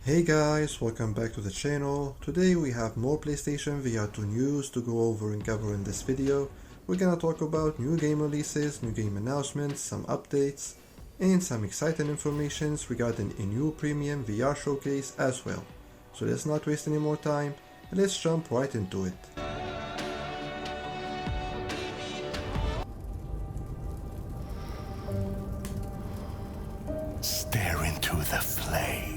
Hey guys, welcome back to the channel. Today we have more PlayStation VR2 news to go over and cover in this video. We're gonna talk about new game releases, new game announcements, some updates, and some exciting informations regarding a new premium VR showcase as well. So let's not waste any more time, and let's jump right into it. Stare into the flame.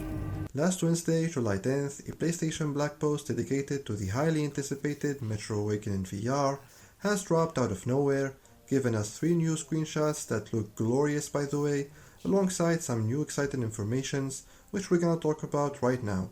Last Wednesday, July 10th, a PlayStation blog post dedicated to the highly anticipated Metro Awakening VR has dropped out of nowhere, giving us 3 new screenshots that look glorious by the way, alongside some new exciting informations which we're gonna talk about right now.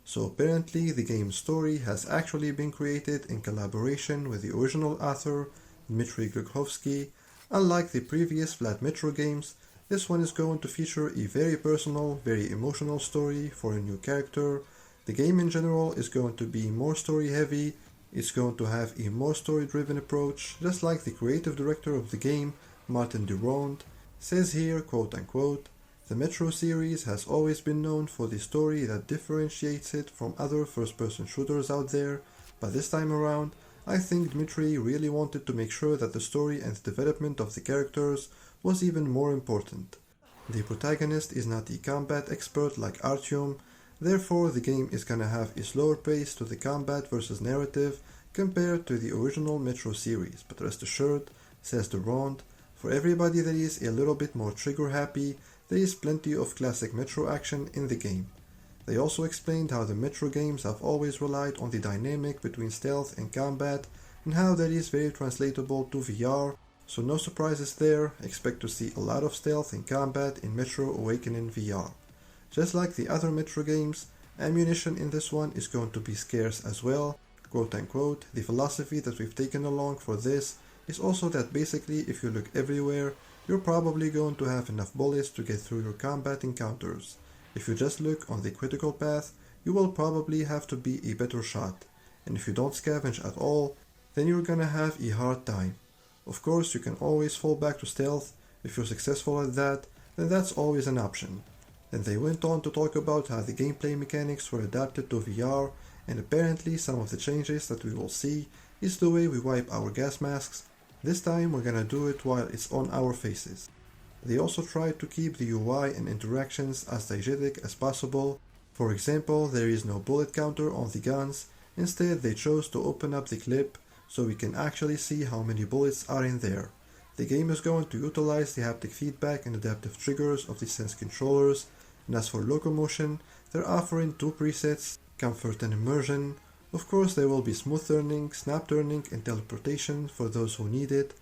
So apparently the game's story has actually been created in collaboration with the original author, Dmitry Glukhovsky. Unlike the previous Vlad Metro games, this one is going to feature a very personal, very emotional story for a new character. The game in general is going to be more story heavy, it's going to have a more story driven approach, just like the creative director of the game, Martin Durand, says here, quote unquote, "The Metro series has always been known for the story that differentiates it from other first-person shooters out there, but this time around, I think Dmitry really wanted to make sure that the story and the development of the characters was even more important. The protagonist is not a combat expert like Artyom, therefore the game is gonna have a slower pace to the combat versus narrative compared to the original Metro series, but rest assured, says Durand, for everybody that is a little bit more trigger happy, there is plenty of classic Metro action in the game." They also explained how the Metro games have always relied on the dynamic between stealth and combat and how that is very translatable to VR, so no surprises there, expect to see a lot of stealth and combat in Metro Awakening VR. Just like the other Metro games, ammunition in this one is going to be scarce as well, quote unquote. The philosophy that we've taken along for this is also that basically if you look everywhere, you're probably going to have enough bullets to get through your combat encounters. If you just look on the critical path, you will probably have to be a better shot, and if you don't scavenge at all, then you're gonna have a hard time. Of course, you can always fall back to stealth. If you're successful at that, then that's always an option. Then they went on to talk about how the gameplay mechanics were adapted to VR, and apparently some of the changes that we will see is the way we wipe our gas masks. This time we're gonna do it while it's on our faces. They also tried to keep the UI and interactions as diegetic as possible. For example, there is no bullet counter on the guns, instead they chose to open up the clip so we can actually see how many bullets are in there. The game is going to utilize the haptic feedback and adaptive triggers of the Sense controllers, and as for locomotion, they're offering 2 presets, comfort and immersion. Of course there will be smooth turning, snap turning and teleportation for those who need it.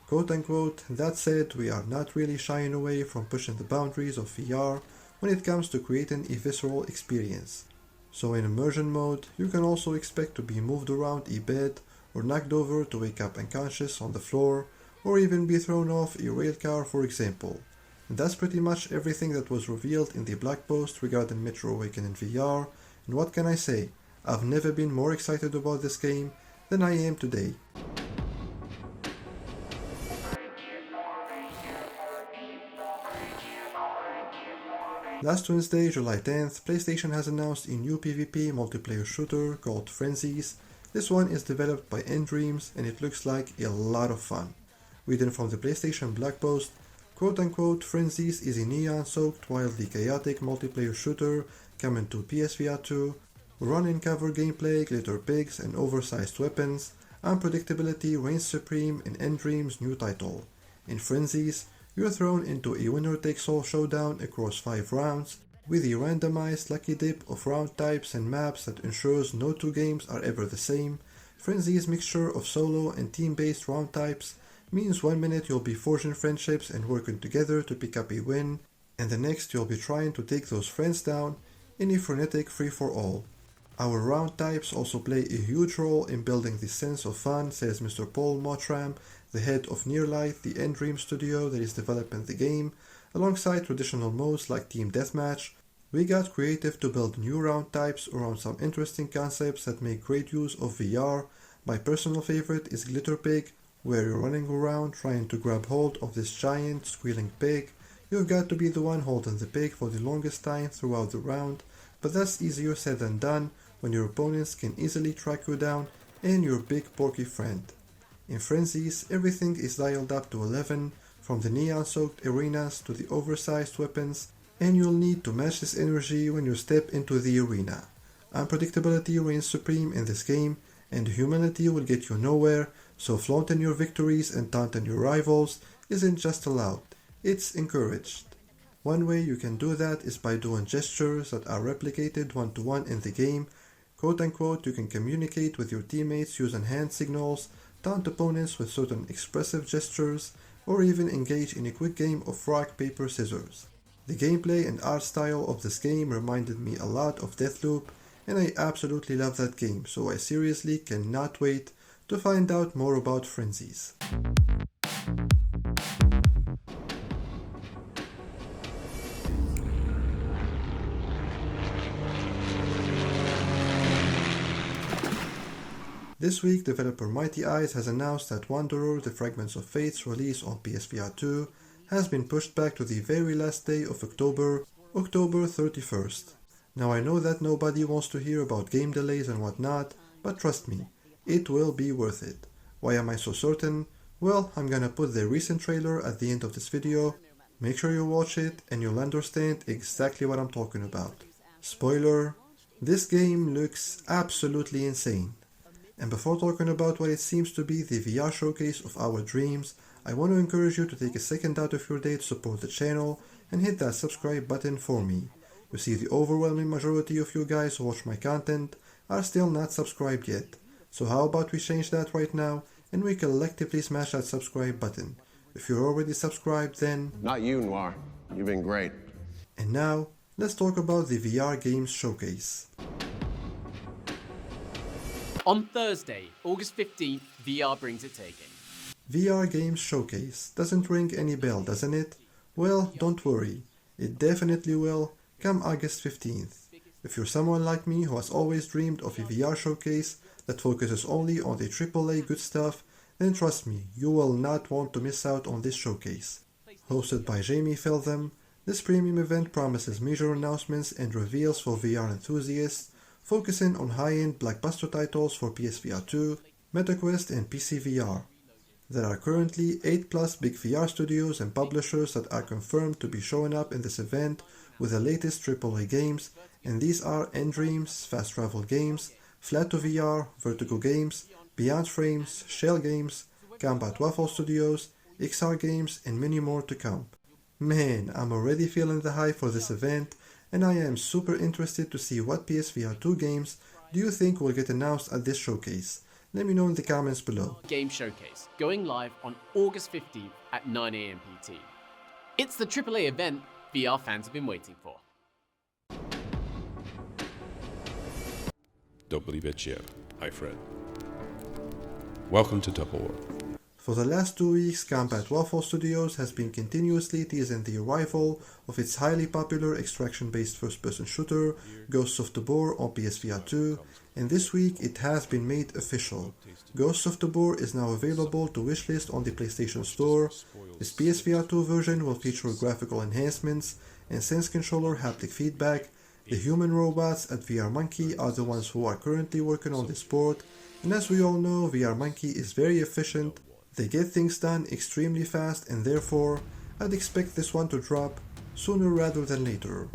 Quote unquote, that said, we are not really shying away from pushing the boundaries of VR when it comes to creating a visceral experience. So in immersion mode, you can also expect to be moved around a bed or knocked over to wake up unconscious on the floor, or even be thrown off a rail car for example. And that's pretty much everything that was revealed in the blog post regarding Metro Awakening VR, and what can I say, I've never been more excited about this game than I am today. Last Wednesday, July 10th, PlayStation has announced a new PvP multiplayer shooter called Frenzies. This one is developed by Endreams and it looks like a lot of fun. Reading from the PlayStation blog post, quote unquote, Frenzies is a neon-soaked, wildly chaotic multiplayer shooter coming to PSVR2, run-in cover gameplay, glitter pigs and oversized weapons. Unpredictability reigns supreme in Endreams' new title. In Frenzies, you're thrown into a winner-takes-all showdown across 5 rounds, with a randomized lucky dip of round types and maps that ensures no 2 games are ever the same. Frenzy's mixture of solo and team-based round types means 1 minute you'll be forging friendships and working together to pick up a win, and the next you'll be trying to take those friends down in a frenetic free-for-all. Our round types also play a huge role in building this sense of fun, says Mr. Paul Mottram, the head of Nearlight, the Endream studio that is developing the game. Alongside traditional modes like Team Deathmatch, we got creative to build new round types around some interesting concepts that make great use of VR. My personal favorite is Glitter Pig, where you're running around trying to grab hold of this giant squealing pig. You've got to be the one holding the pig for the longest time throughout the round. but that's easier said than done when your opponents can easily track you down and your big porky friend. In Frenzies, everything is dialed up to 11, from the neon-soaked arenas to the oversized weapons, and you'll need to match this energy when you step into the arena. Unpredictability reigns supreme in this game, and humanity will get you nowhere, so flaunting your victories and taunting your rivals isn't just allowed, it's encouraged. One way you can do that is by doing gestures that are replicated one-to-one in the game. Quote-unquote, you can communicate with your teammates using hand signals, taunt opponents with certain expressive gestures, or even engage in a quick game of rock, paper, scissors. The gameplay and art style of this game reminded me a lot of Deathloop, and I absolutely love that game, so I seriously cannot wait to find out more about Frenzies. This week, developer Mighty Eyes has announced that Wanderer, the Fragments of Fate's release on PSVR2 has been pushed back to the very last day of October 31st. Now I know that nobody wants to hear about game delays and whatnot, but trust me, it will be worth it. Why am I so certain? Well, I'm gonna put the recent trailer at the end of this video. Make sure you watch it and you'll understand exactly what I'm talking about. Spoiler, this game looks absolutely insane. And before talking about what it seems to be the VR showcase of our dreams, I want to encourage you to take a second out of your day to support the channel and hit that subscribe button for me. You see, the overwhelming majority of you guys who watch my content are still not subscribed yet. So how about we change that right now and we collectively smash that subscribe button. If you're already subscribed, then... Not you, Noir. You've been great. And now, let's talk about the VR Games Showcase. On Thursday, August 15th, VR brings its A game. VR Games Showcase. Doesn't ring any bell, doesn't it? Well, don't worry. It definitely will come August 15th. If you're someone like me who has always dreamed of a VR showcase that focuses only on the AAA good stuff, then trust me, you will not want to miss out on this showcase. Hosted by Jamie Feltham, this premium event promises major announcements and reveals for VR enthusiasts, focusing on high-end blockbuster titles for PSVR2, MetaQuest and PCVR. There are currently 8+ big VR studios and publishers that are confirmed to be showing up in this event with the latest AAA games, and these are Endreams, Fast Travel Games, Flat2VR, Vertigo Games, Beyond Frames, Shell Games, Combat Waffle Studios, XR Games, and many more to come. Man, I'm already feeling the hype for this event, and I am super interested to see what PSVR2 games do you think will get announced at this showcase. Let me know in the comments below. Game Showcase, going live on August 15th at 9 AM PT. It's the AAA event VR fans have been waiting for. Don't believe it yet. Hi, Fred. Welcome to Tabor. For the last 2 weeks, Combat Waffle Studios has been continuously teasing the arrival of its highly popular extraction-based first-person shooter, Ghosts of Tabor on PSVR2, and this week it has been made official. Ghosts of Tabor is now available to wishlist on the PlayStation Store. This PSVR2 version will feature graphical enhancements and sense controller haptic feedback. The human robots at VR Monkey are the ones who are currently working on this port, and as we all know, VR Monkey is very efficient. They get things done extremely fast, and therefore, I'd expect this one to drop sooner rather than later.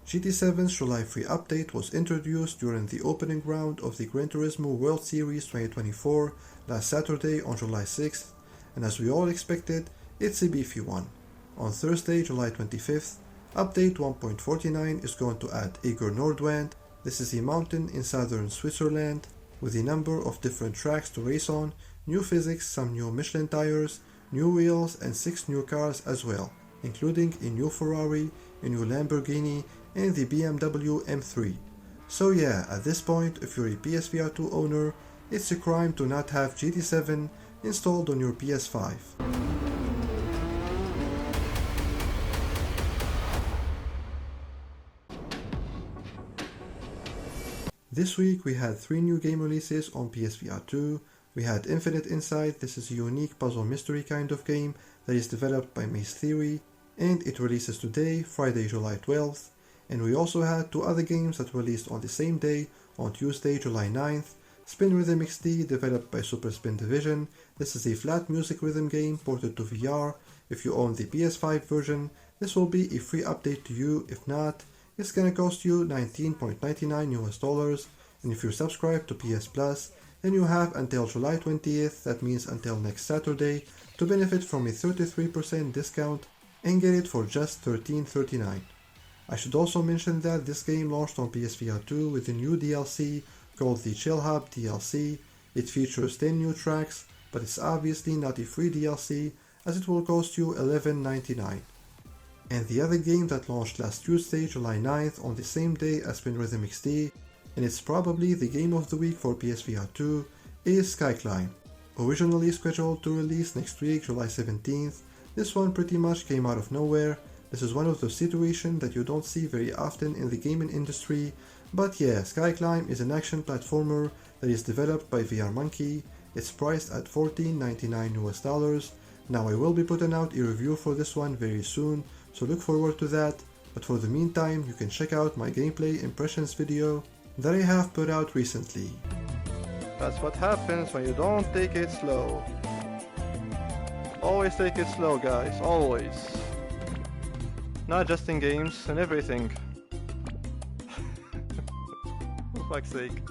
GT7's July 3 update was introduced during the opening round of the Gran Turismo World Series 2024 last Saturday on July 6th, and as we all expected, it's a beefy one. On Thursday, July 25th, Update 1.49 is going to add Eger Nordwand. This is a mountain in southern Switzerland with a number of different tracks to race on, new physics, some new Michelin tires, new wheels, and 6 new cars as well, including a new Ferrari, a new Lamborghini, and the BMW M3. So yeah, at this point, if you're a PSVR2 owner, it's a crime to not have GT7 installed on your PS5. This week we had 3 new game releases on PSVR2, We had Infinite Insight. This is a unique puzzle mystery kind of game that is developed by Maze Theory, and it releases today, Friday, July 12th. And we also had two other games that released on the same day, on Tuesday, July 9th. Spin Rhythm XD, developed by Super Spin Division. This is a flat music rhythm game ported to VR. If you own the PS5 version, this will be a free update to you. If not, it's gonna cost you $19.99 US, and if you're subscribed to PS Plus, then you have until July 20th, that means until next Saturday, to benefit from a 33% discount and get it for just $13.39. I should also mention that this game launched on PSVR2 with a new DLC called the Chill Hub DLC. It features 10 new tracks, but it's obviously not a free DLC as it will cost you $11.99. And the other game that launched last Tuesday, July 9th, on the same day as Spin Rhythm XD, and it's probably the game of the week for PSVR2, is Skyclimb. Originally scheduled to release next week, July 17th, this one pretty much came out of nowhere. This is one of those situations that you don't see very often in the gaming industry, but yeah, Skyclimb is an action platformer that is developed by VR Monkey. It's priced at $14.99 US. Now I will be putting out a review for this one very soon, so look forward to that, but for the meantime you can check out my gameplay impressions video that I have put out recently. That's what happens when you don't take it slow. Always take it slow, guys, always. Not just in games, in everything. For fuck's sake.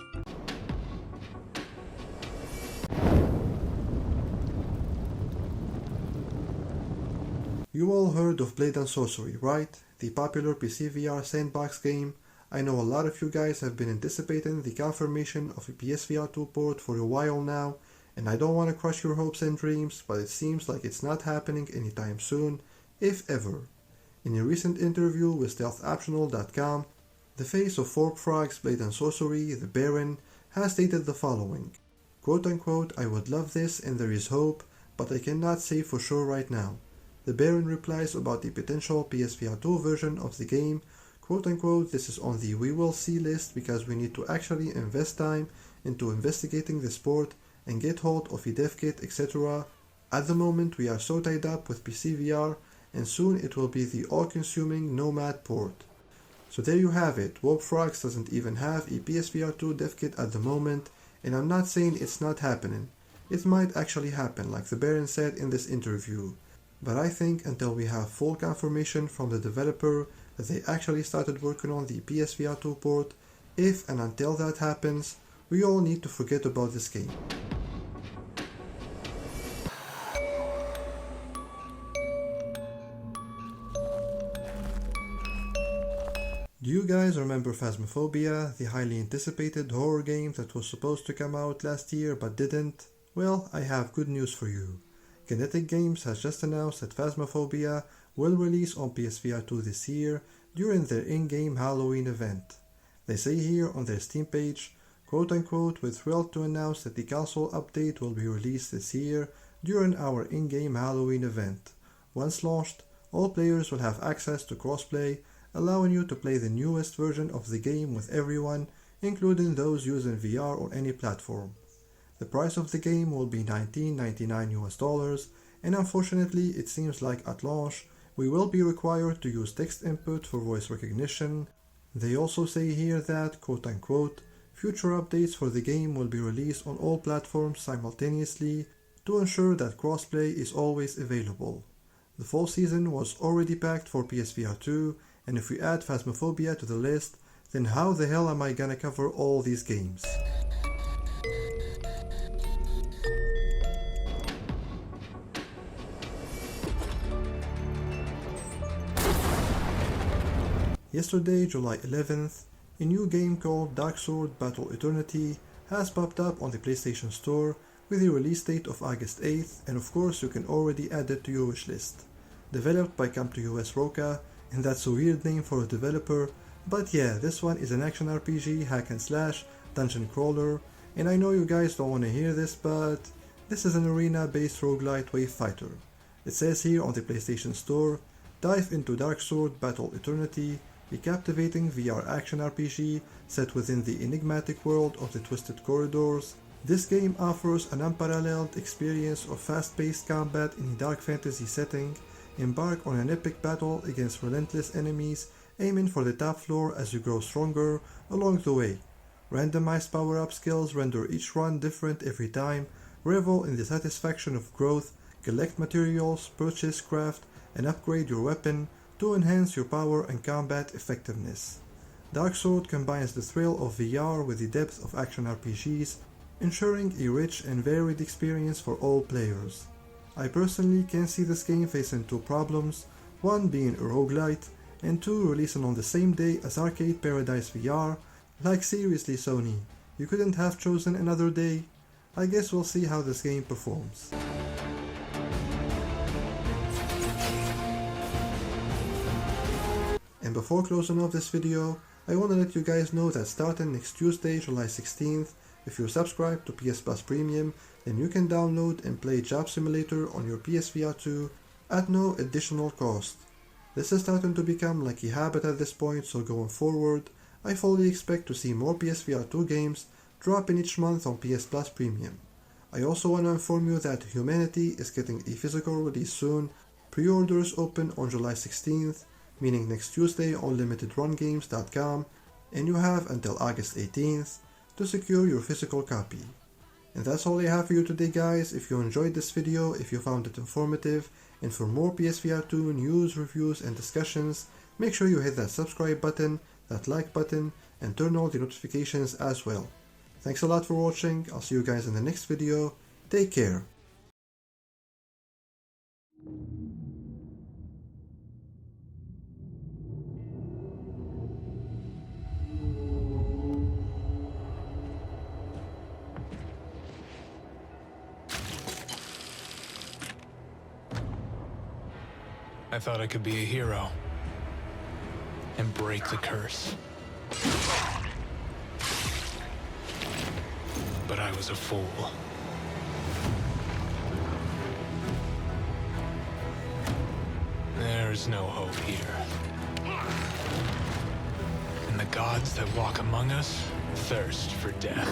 You all heard of Blade & Sorcery, right? The popular PC VR sandbox game. I know a lot of you guys have been anticipating the confirmation of a PSVR2 port for a while now, and I don't want to crush your hopes and dreams, but it seems like it's not happening anytime soon, if ever. In a recent interview with StealthOptional.com, the face of Fork Frog's Blade & Sorcery, the Baron, has stated the following, quote unquote, "I would love this and there is hope, but I cannot say for sure right now." The Baron replies about the potential PSVR2 version of the game, quote unquote, "This is on the we will see list because we need to actually invest time into investigating the sport and get hold of a dev kit, etc. At the moment we are so tied up with PC VR, and soon it will be the all-consuming Nomad port." So there you have it. Warp Frogs doesn't even have a PSVR2 dev kit at the moment, and I'm not saying it's not happening. It might actually happen, like the Baron said in this interview. But I think until we have full confirmation from the developer that they actually started working on the PSVR2 port, if and until that happens, we all need to forget about this game. Do you guys remember Phasmophobia, the highly anticipated horror game that was supposed to come out last year but didn't? Well, I have good news for you. Kinetic Games has just announced that Phasmophobia will release on PSVR2 this year during their in-game Halloween event. They say here on their Steam page, quote unquote, "We're thrilled to announce that the console update will be released this year during our in-game Halloween event. Once launched, all players will have access to crossplay, allowing you to play the newest version of the game with everyone, including those using VR on any platform. The price of the game will be $19.99 US, and unfortunately it seems like at launch we will be required to use text input for voice recognition. They also say here that, quote unquote, "Future updates for the game will be released on all platforms simultaneously to ensure that crossplay is always available." The fall season was already packed for PSVR2, and if we add Phasmophobia to the list, then how the hell am I gonna cover all these games? Yesterday, July 11th, a new game called Darksword Battle Eternity has popped up on the PlayStation Store with a release date of August 8th, and of course you can already add it to your wishlist. Developed by Come2US Roca, and that's a weird name for a developer, but yeah, this one is an action RPG, hack and slash, dungeon crawler, and I know you guys don't want to hear this, but this is an arena-based roguelite wave fighter. It says here on the PlayStation Store, "Dive into Darksword Battle Eternity, a captivating VR action RPG set within the enigmatic world of the Twisted Corridors. This game offers an unparalleled experience of fast-paced combat in a dark fantasy setting. Embark on an epic battle against relentless enemies, aiming for the top floor as you grow stronger along the way. Randomized power-up skills render each run different every time. Revel in the satisfaction of growth, collect materials, purchase, craft, and upgrade your weapon to enhance your power and combat effectiveness. Darksword combines the thrill of VR with the depth of action RPGs, ensuring a rich and varied experience for all players. I personally can see this game facing two problems, one being a roguelite, and two releasing on the same day as Arcade Paradise VR. Like seriously Sony, you couldn't have chosen another day? I guess we'll see how this game performs. And before closing off this video, I want to let you guys know that starting next Tuesday, July 16th, if you're subscribed to PS Plus Premium, then you can download and play Job Simulator on your PSVR2 at no additional cost. This is starting to become like a habit at this point, so going forward, I fully expect to see more PSVR2 games dropping each month on PS Plus Premium. I also want to inform you that Humanity is getting a physical release soon. Pre-orders open on July 16th, meaning next Tuesday on limitedrungames.com, and you have until August 18th to secure your physical copy. And that's all I have for you today, guys. If you enjoyed this video, if you found it informative, and for more PSVR2 news, reviews, and discussions, make sure you hit that subscribe button, that like button, and turn on the notifications as well. Thanks a lot for watching. I'll see you guys in the next video. Take care. I thought I could be a hero and break the curse. But I was a fool. There's no hope here. And the gods that walk among us thirst for death.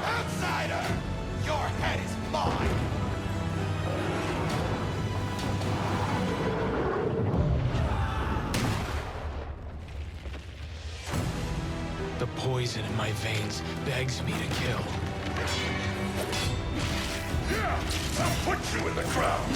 Outsider! Your head is mine! The poison in my veins begs me to kill. I'll put you in the ground!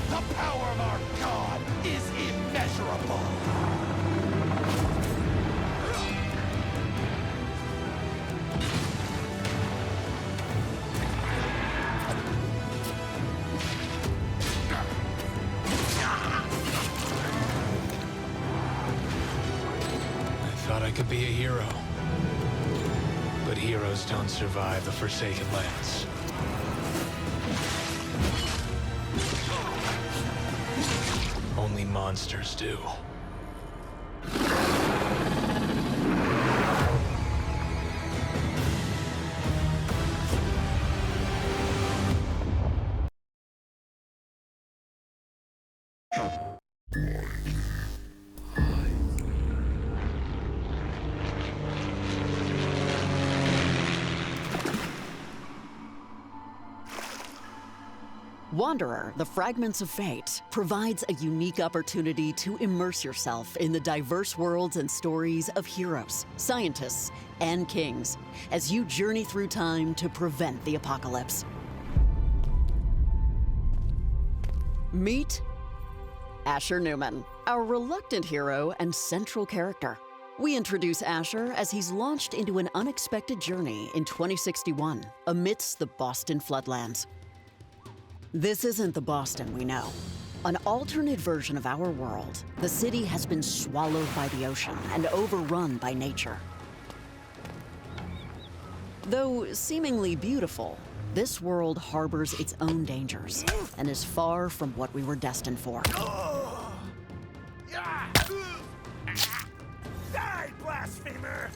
The power of our God is immeasurable! I could be a hero. But heroes don't survive the Forsaken Lands. Only monsters do. Wanderer, the Fragments of Fate, provides a unique opportunity to immerse yourself in the diverse worlds and stories of heroes, scientists, and kings as you journey through time to prevent the apocalypse. Meet Asher Newman, our reluctant hero and central character. We introduce Asher as he's launched into an unexpected journey in 2061 amidst the Boston floodlands. This isn't the Boston we know. An alternate version of our world, the city has been swallowed by the ocean and overrun by nature. Though seemingly beautiful, this world harbors its own dangers and is far from what we were destined for. Die, blasphemer!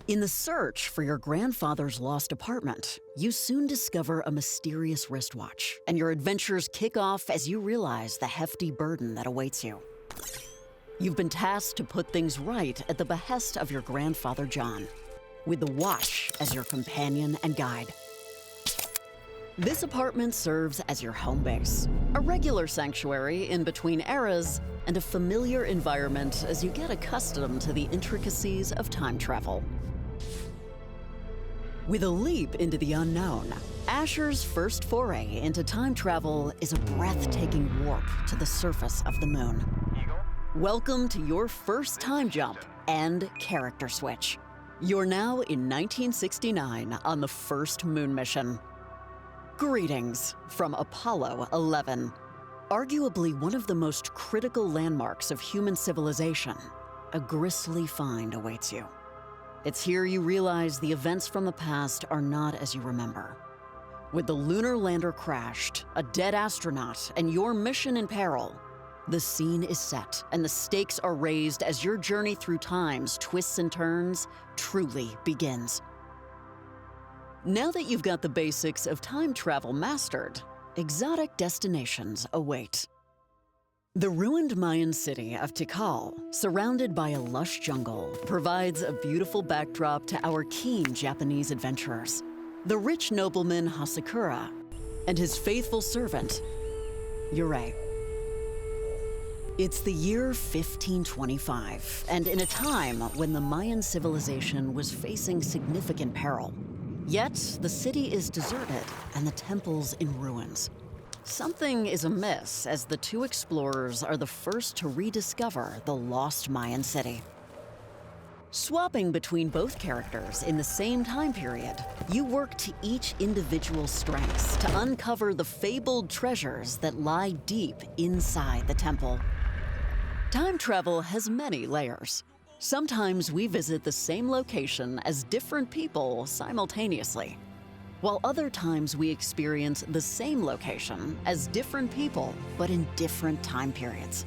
In the search for your grandfather's lost apartment, you soon discover a mysterious wristwatch, and your adventures kick off as you realize the hefty burden that awaits you. You've been tasked to put things right at the behest of your grandfather John, with the watch as your companion and guide. This apartment serves as your home base, a regular sanctuary in between eras, and a familiar environment as you get accustomed to the intricacies of time travel. With a leap into the unknown, Asher's first foray into time travel is a breathtaking warp to the surface of the moon. Welcome to your first time jump and character switch. You're now in 1969 on the first moon mission. Greetings from Apollo 11. Arguably one of the most critical landmarks of human civilization, a grisly find awaits you. It's here you realize the events from the past are not as you remember. With the lunar lander crashed, a dead astronaut, and your mission in peril, the scene is set and the stakes are raised as your journey through time's twists and turns truly begins. Now that you've got the basics of time travel mastered, exotic destinations await. The ruined Mayan city of Tikal, surrounded by a lush jungle, provides a beautiful backdrop to our keen Japanese adventurers. The rich nobleman Hasakura and his faithful servant, Yurei. It's the year 1525, and in a time when the Mayan civilization was facing significant peril. Yet, the city is deserted and the temples in ruins. Something is amiss as the two explorers are the first to rediscover the lost Mayan city. Swapping between both characters in the same time period, you work to each individual's strengths to uncover the fabled treasures that lie deep inside the temple. Time travel has many layers. Sometimes we visit the same location as different people simultaneously, while other times we experience the same location as different people, but in different time periods.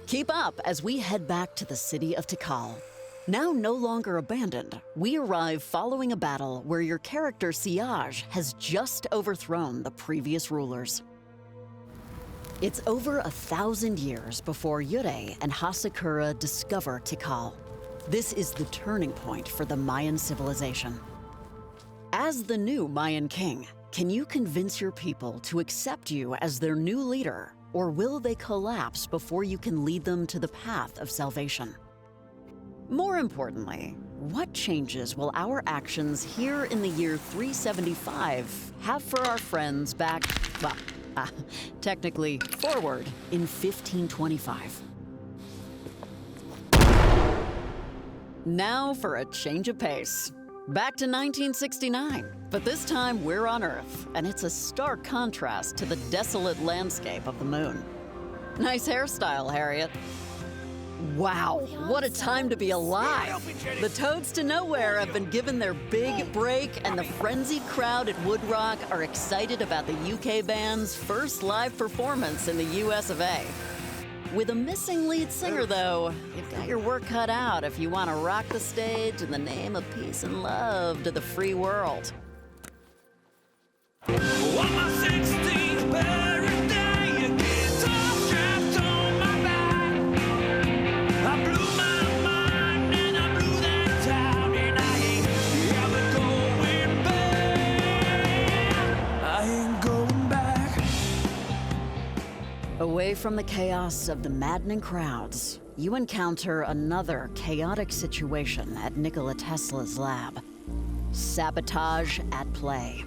Keep up as we head back to the city of Tikal. Now no longer abandoned, we arrive following a battle where your character Siage has just overthrown the previous rulers. It's over 1,000 years before Yurei and Hasakura discover Tikal. This is the turning point for the Mayan civilization. As the new Mayan king, can you convince your people to accept you as their new leader, or will they collapse before you can lead them to the path of salvation? More importantly, what changes will our actions here in the year 375 have for our friends back, technically forward in 1525? Now for a change of pace. Back to 1969, but this time we're on Earth, and it's a stark contrast to the desolate landscape of the moon. Nice hairstyle, Harriet. Wow, what a time to be alive! The Toads to Nowhere have been given their big break, and the frenzied crowd at Woodrock are excited about the UK band's first live performance in the US of A. With a missing lead singer, though, you've got your work cut out if you want to rock the stage in the name of peace and love to the free world. Away from the chaos of the maddening crowds, you encounter another chaotic situation at Nikola Tesla's lab. Sabotage at play.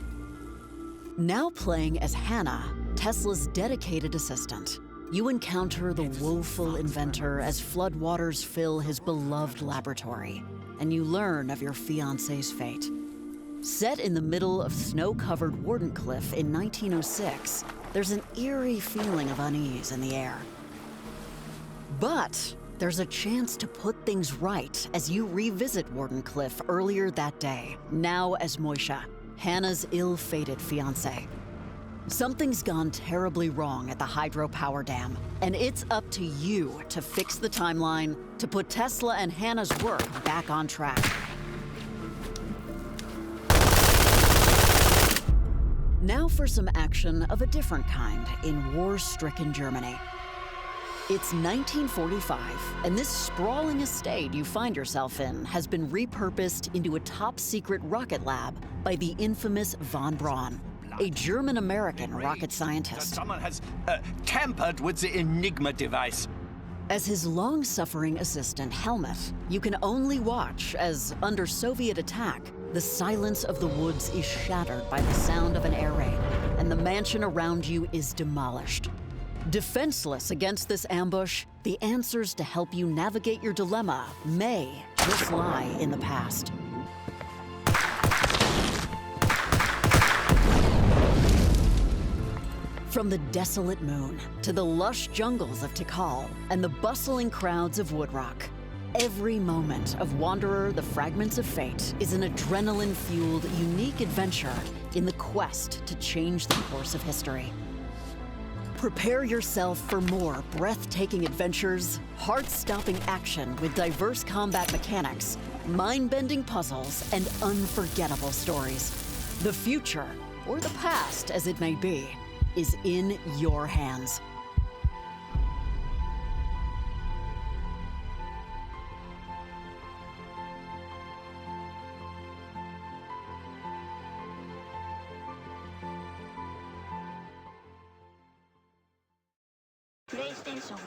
Now playing as Hannah, Tesla's dedicated assistant, you encounter the woeful inventor as floodwaters fill his beloved laboratory, and you learn of your fiancé's fate. Set in the middle of snow-covered Wardenclyffe in 1906, there's an eerie feeling of unease in the air. But there's a chance to put things right as you revisit Warden Cliff earlier that day, now as Moisha, Hannah's ill-fated fiancé. Something's gone terribly wrong at the hydropower dam, and it's up to you to fix the timeline, to put Tesla and Hannah's work back on track. Now for some action of a different kind in war-stricken Germany. It's 1945, and this sprawling estate you find yourself in has been repurposed into a top-secret rocket lab by the infamous von Braun, a German-American rocket scientist. Someone has tampered with the Enigma device. As his long-suffering assistant, Helmut, you can only watch as, under Soviet attack, the silence of the woods is shattered by the sound of an air raid, and the mansion around you is demolished. Defenseless against this ambush, the answers to help you navigate your dilemma may just lie in the past. From the desolate moon to the lush jungles of Tikal and the bustling crowds of Woodrock, every moment of Wanderer, the Fragments of Fate is an adrenaline-fueled, unique adventure in the quest to change the course of history. Prepare yourself for more breathtaking adventures, heart-stopping action with diverse combat mechanics, mind-bending puzzles, and unforgettable stories. The future, or the past as it may be, is in your hands. PlayStation